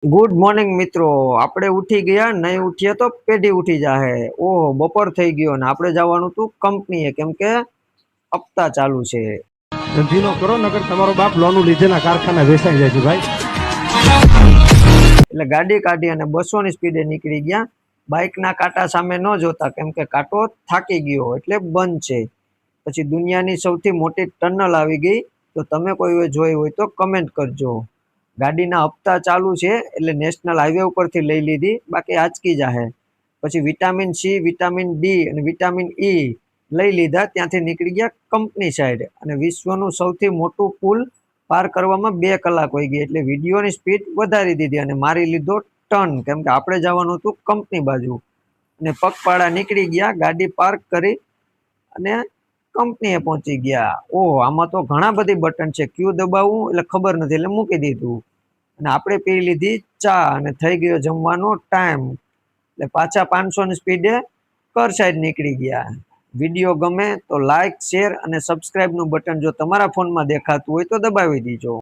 Good morning મિત્રો. આપણે ઉઠી ગયા, નહીં ઉઠીએ તો પેઢી ઉઠી જાહે. ઓહો, બપોર થઈ ગયો ને આપણે જવાનું હતું કંપનીએ, કેમ કે હપ્તા ચાલુ છે. ધંધીનો કરો નકર તમારો બાપ લોનું લીધેના કારખાના વેચાઈ જાય છે ભાઈ. એટલે ગાડી કાઢી અને 200 ની સ્પીડે નીકળી ગયા. બાઇકના કાંટા સામે ન જોતા, કેમ કે કાંટો થાકી ગયો એટલે બંધ છે. પછી દુનિયાની સૌથી મોટી ટનલ આવી ગઈ. તો તમે કોઈ જોઈ હોય તો કમેન્ટ કરજો. ગાડીના હપ્તા ચાલુ છે એટલે નેશનલ હાઈવે ઉપરથી લઈ લીધી, બાકી આંચકી જાહે. પછી વિટામિન સી, વિટામિન ડી અને વિટામિન ઈ લઈ લીધા. ત્યાંથી નીકળી ગયા કંપની સાઈડ, અને વિશ્વનું સૌથી મોટું પુલ પાર કરવામાં 2 કલાક હોઈ ગઈ. એટલે વિડીયોની સ્પીડ વધારી દીધી અને મારી લીધો ટર્ન, કેમ કે આપણે જવાનું હતું કંપની બાજુ. અને પગપાળા નીકળી ગયા, ગાડી પાર્ક કરી અને કંપનીએ પહોંચી ગયા. ઓહ, આમાં તો ઘણા બધી બટન છે, ક્યુ દબાવવું એટલે ખબર નથી એટલે મૂકી દીધું. અને આપણે પી લીધી ચા અને થઈ ગયો જમવાનો ટાઈમ. એટલે પાછા 500 ની સ્પીડે ઘર સાઈડ નીકળી ગયા. વિડીયો ગમે તો લાઇક, શેર અને સબસ્ક્રાઇબનું બટન જો તમારા ફોનમાં દેખાતું હોય તો દબાવી દીજો.